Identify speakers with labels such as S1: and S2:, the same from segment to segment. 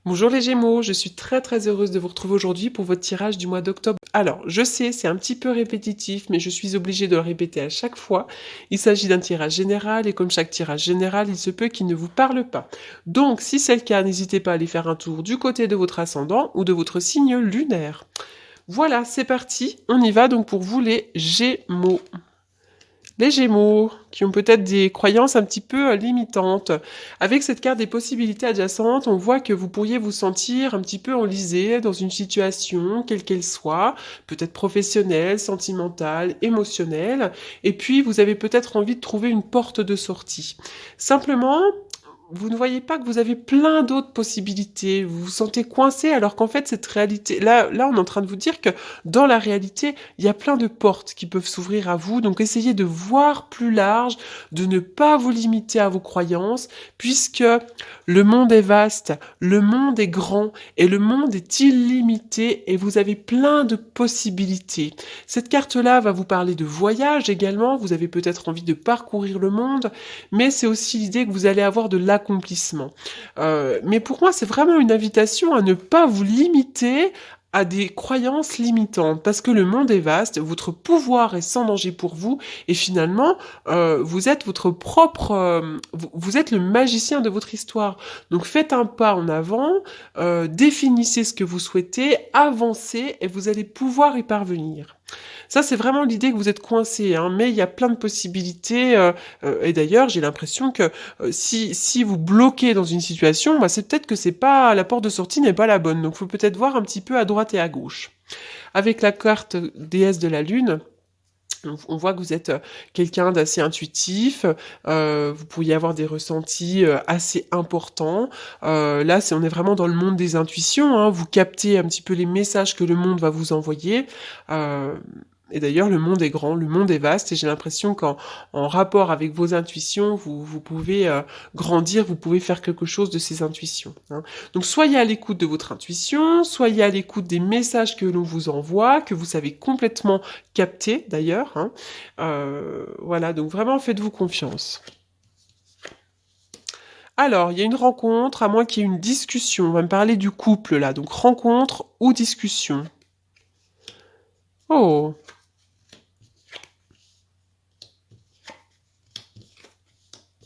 S1: Bonjour les Gémeaux, je suis très heureuse de vous retrouver aujourd'hui pour votre tirage du mois d'octobre. Alors, je sais, c'est un petit peu répétitif, mais je suis obligée de le répéter à chaque fois. Il s'agit d'un tirage général et comme chaque tirage général, il se peut qu'il ne vous parle pas. Donc, si c'est le cas, n'hésitez pas à aller faire un tour du côté de votre ascendant ou de votre signe lunaire. Voilà, c'est parti, on y va donc pour vous les Gémeaux. Les Gémeaux, qui ont peut-être des croyances un petit peu limitantes. Avec cette carte des possibilités adjacentes, on voit que vous pourriez vous sentir un petit peu enlisé dans une situation, quelle qu'elle soit, peut-être professionnelle, sentimentale, émotionnelle, et puis vous avez peut-être envie de trouver une porte de sortie. Simplement, vous ne voyez pas que vous avez plein d'autres possibilités, vous vous sentez coincé alors qu'en fait cette réalité, là on est en train de vous dire que dans la réalité, il y a plein de portes qui peuvent s'ouvrir à vous, donc essayez de voir plus large, de ne pas vous limiter à vos croyances, puisque le monde est vaste, le monde est grand et le monde est illimité et vous avez plein de possibilités. Cette carte-là va vous parler de voyage également, vous avez peut-être envie de parcourir le monde, mais c'est aussi l'idée que vous allez avoir de l'accomplissement. Mais pour moi, c'est vraiment une invitation à ne pas vous limiter à des croyances limitantes, parce que le monde est vaste, votre pouvoir est sans danger pour vous, et finalement, vous êtes votre propre, vous êtes le magicien de votre histoire. Donc faites un pas en avant, définissez ce que vous souhaitez, avancez, et vous allez pouvoir y parvenir. Ça, c'est vraiment l'idée que vous êtes coincé, hein, mais il y a plein de possibilités. Et d'ailleurs, j'ai l'impression que si vous bloquez dans une situation, bah, c'est peut-être que c'est pas la porte de sortie n'est pas la bonne. Donc, il faut peut-être voir un petit peu à droite et à gauche. Avec la carte déesse de la lune, on voit que vous êtes quelqu'un d'assez intuitif, vous pourriez avoir des ressentis assez importants. Là, on est vraiment dans le monde des intuitions, hein, vous captez un petit peu les messages que le monde va vous envoyer. Et d'ailleurs, le monde est grand, le monde est vaste, et j'ai l'impression qu'en rapport avec vos intuitions, vous pouvez grandir, vous pouvez faire quelque chose de ces intuitions, hein. Donc soyez à l'écoute de votre intuition, soyez à l'écoute des messages que l'on vous envoie, que vous savez complètement capter d'ailleurs, hein. Voilà, donc vraiment faites-vous confiance. Alors, il y a une rencontre, à moins qu'il y ait une discussion. On va me parler du couple là, donc rencontre ou discussion. Oh,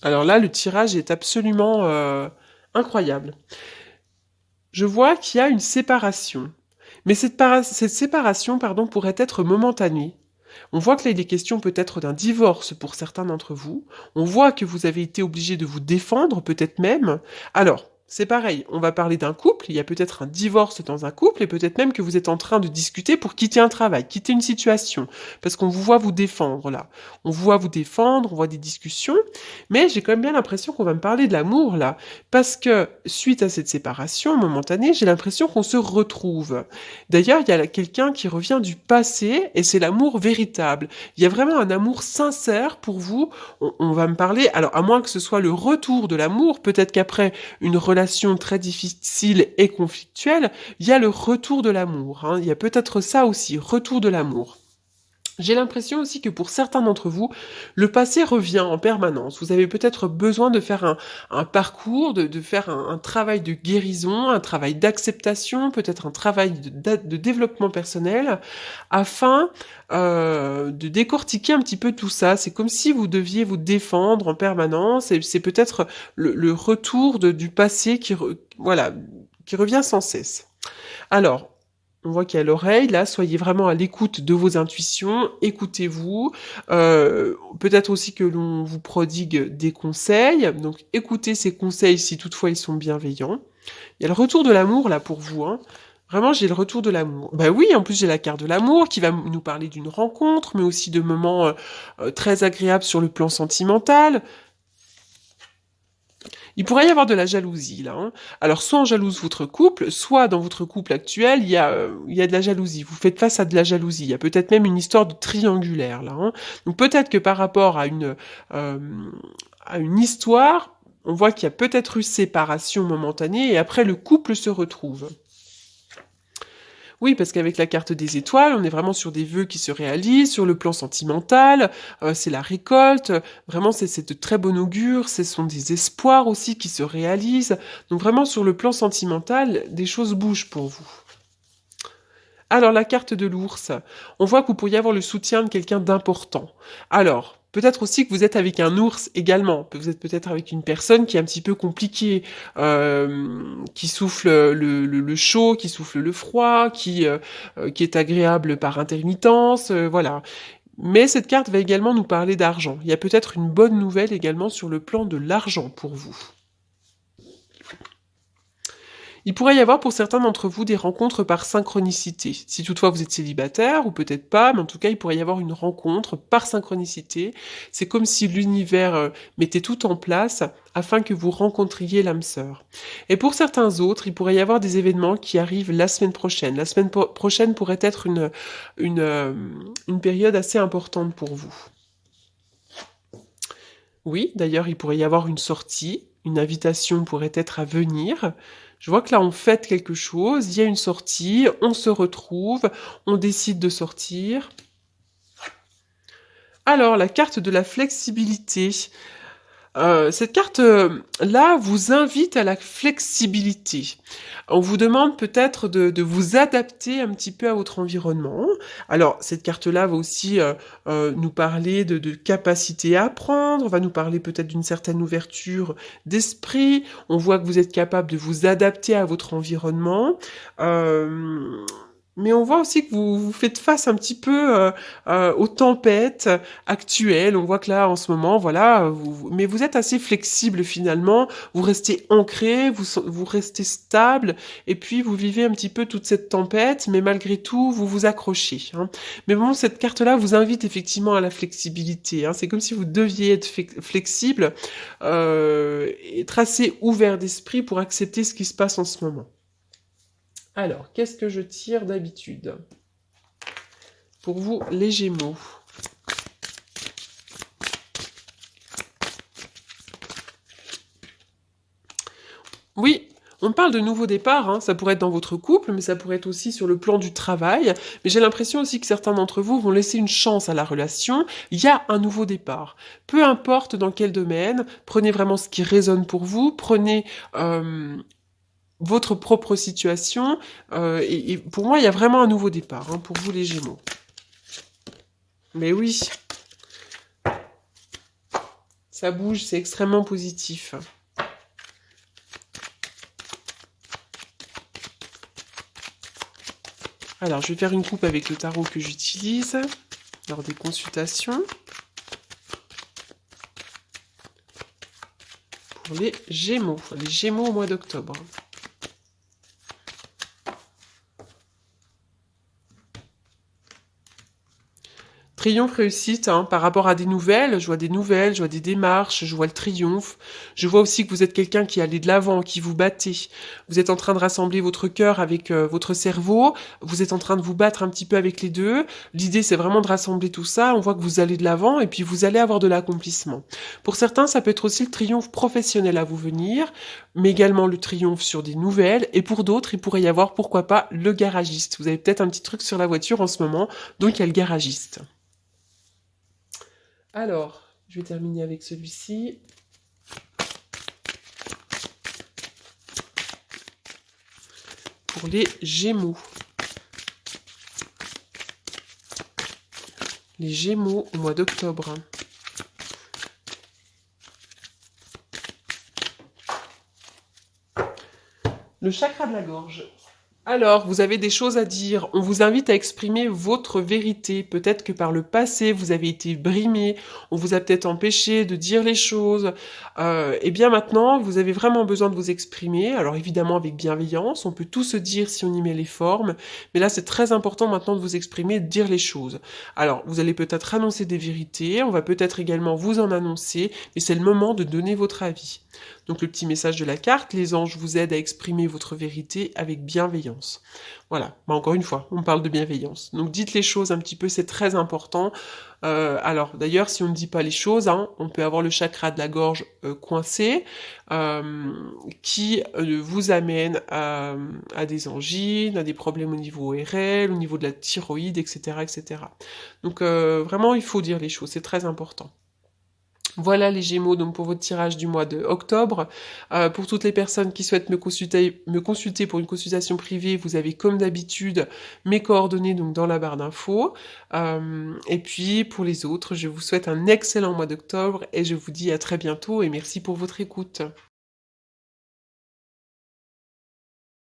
S1: alors là, le tirage est absolument incroyable. Je vois qu'il y a une séparation. Mais cette séparation, pardon, pourrait être momentanée. On voit que là, il est question peut-être d'un divorce pour certains d'entre vous. On voit que vous avez été obligé de vous défendre, peut-être même. Alors, c'est pareil, on va parler d'un couple, il y a peut-être un divorce dans un couple, et peut-être même que vous êtes en train de discuter pour quitter un travail, quitter une situation, parce qu'on vous voit vous défendre là. On vous voit vous défendre, on voit des discussions, mais j'ai quand même bien l'impression qu'on va me parler de l'amour là, parce que suite à cette séparation momentanée, j'ai l'impression qu'on se retrouve. D'ailleurs, il y a quelqu'un qui revient du passé, et c'est l'amour véritable. Il y a vraiment un amour sincère pour vous. On va me parler, alors à moins que ce soit le retour de l'amour, peut-être qu'après une relation très difficile et conflictuelle, il y a le retour de l'amour, hein. Il y a peut-être ça aussi, retour de l'amour. J'ai l'impression aussi que pour certains d'entre vous, le passé revient en permanence. Vous avez peut-être besoin de faire un parcours, de faire un travail de guérison, un travail d'acceptation, peut-être un travail de développement personnel, afin de décortiquer un petit peu tout ça. C'est comme si vous deviez vous défendre en permanence, et c'est peut-être le retour du passé voilà, qui revient sans cesse. Alors, on voit qu'il y a l'oreille, là, soyez vraiment à l'écoute de vos intuitions, écoutez-vous, peut-être aussi que l'on vous prodigue des conseils, donc écoutez ces conseils si toutefois ils sont bienveillants. Il y a le retour de l'amour, là, pour vous, hein. Vraiment, j'ai le retour de l'amour. Bah oui, en plus j'ai la carte de l'amour qui va nous parler d'une rencontre, mais aussi de moments très agréables sur le plan sentimental. Il pourrait y avoir de la jalousie là, hein. Alors soit on jalouse votre couple, soit dans votre couple actuel, il y a de la jalousie. Vous faites face à de la jalousie. Il y a peut-être même une histoire de triangulaire là, hein. Donc peut-être que par rapport euh, à une histoire, on voit qu'il y a peut-être eu séparation momentanée et après le couple se retrouve. Oui, parce qu'avec la carte des étoiles, on est vraiment sur des vœux qui se réalisent, sur le plan sentimental, c'est la récolte, vraiment c'est de très bon augure, ce sont des espoirs aussi qui se réalisent. Donc vraiment sur le plan sentimental, des choses bougent pour vous. Alors, la carte de l'ours, on voit que vous pourriez avoir le soutien de quelqu'un d'important. Alors, peut-être aussi que vous êtes avec un ours également. Vous êtes peut-être avec une personne qui est un petit peu compliquée, qui souffle le chaud, qui souffle le froid, qui est agréable par intermittence, voilà. Mais cette carte va également nous parler d'argent. Il y a peut-être une bonne nouvelle également sur le plan de l'argent pour vous. Il pourrait y avoir pour certains d'entre vous des rencontres par synchronicité. Si toutefois vous êtes célibataire, ou peut-être pas, mais en tout cas il pourrait y avoir une rencontre par synchronicité. C'est comme si l'univers mettait tout en place afin que vous rencontriez l'âme sœur. Et pour certains autres, il pourrait y avoir des événements qui arrivent la semaine prochaine. La semaine prochaine pourrait être une période assez importante pour vous. Oui, d'ailleurs, il pourrait y avoir une sortie, une invitation pourrait être à venir. Je vois que là, on fête quelque chose, il y a une sortie, on se retrouve, on décide de sortir. Alors, la carte de la flexibilité. Cette carte-là vous invite à la flexibilité. On vous demande peut-être de vous adapter un petit peu à votre environnement. Alors, cette carte-là va aussi nous parler de capacité à apprendre, va nous parler peut-être d'une certaine ouverture d'esprit. On voit que vous êtes capable de vous adapter à votre environnement. Mais on voit aussi que vous faites face un petit peu aux tempêtes actuelles. On voit que là, en ce moment, voilà, mais vous êtes assez flexible finalement. Vous restez ancré, vous restez stable, et puis vous vivez un petit peu toute cette tempête, mais malgré tout, vous vous accrochez. Hein. Mais bon, cette carte-là vous invite effectivement à la flexibilité. Hein. C'est comme si vous deviez être flexible, et assez ouvert d'esprit pour accepter ce qui se passe en ce moment. Alors, qu'est-ce que je tire d'habitude? Pour vous, les Gémeaux. Oui, on parle de nouveau départ, hein. Ça pourrait être dans votre couple, mais ça pourrait être aussi sur le plan du travail. Mais j'ai l'impression aussi que certains d'entre vous vont laisser une chance à la relation. Il y a un nouveau départ. Peu importe dans quel domaine, prenez vraiment ce qui résonne pour vous, prenez votre propre situation, et pour moi, il y a vraiment un nouveau départ, hein, pour vous les Gémeaux. Mais oui, ça bouge, c'est extrêmement positif. Alors, je vais faire une coupe avec le tarot que j'utilise lors des consultations. Pour les Gémeaux au mois d'octobre. Triomphe, réussite, hein, par rapport à des nouvelles, je vois des démarches, je vois le triomphe. Je vois aussi que vous êtes quelqu'un qui allait de l'avant, qui vous battez. Vous êtes en train de rassembler votre cœur avec votre cerveau, vous êtes en train de vous battre un petit peu avec les deux. L'idée, c'est vraiment de rassembler tout ça, on voit que vous allez de l'avant et puis vous allez avoir de l'accomplissement. Pour certains, ça peut être aussi le triomphe professionnel à vous venir, mais également le triomphe sur des nouvelles. Et pour d'autres, il pourrait y avoir, pourquoi pas, le garagiste. Vous avez peut-être un petit truc sur la voiture en ce moment, donc il y a le garagiste. Alors, je vais terminer avec celui-ci. Pour les Gémeaux. Les Gémeaux au mois d'octobre. Le chakra de la gorge. Alors, vous avez des choses à dire, on vous invite à exprimer votre vérité. Peut-être que par le passé, vous avez été brimé, on vous a peut-être empêché de dire les choses. Et bien maintenant, vous avez vraiment besoin de vous exprimer. Alors évidemment avec bienveillance, on peut tout se dire si on y met les formes. Mais là, c'est très important maintenant de vous exprimer, de dire les choses. Alors, vous allez peut-être annoncer des vérités, on va peut-être également vous en annoncer, mais c'est le moment de donner votre avis. Donc le petit message de la carte, les anges vous aident à exprimer votre vérité avec bienveillance. Voilà, bah, encore une fois, on parle de bienveillance. Donc dites les choses un petit peu, c'est très important. Alors d'ailleurs, si on ne dit pas les choses, hein, on peut avoir le chakra de la gorge coincé, euh, qui vous amène à des angines, à des problèmes au niveau ORL, au niveau de la thyroïde, etc. etc. Donc vraiment, il faut dire les choses, c'est très important. Voilà les Gémeaux, donc pour votre tirage du mois de octobre. Pour toutes les personnes qui souhaitent me consulter pour une consultation privée, vous avez comme d'habitude mes coordonnées donc dans la barre d'infos. Et puis pour les autres, je vous souhaite un excellent mois d'octobre et je vous dis à très bientôt et merci pour votre écoute.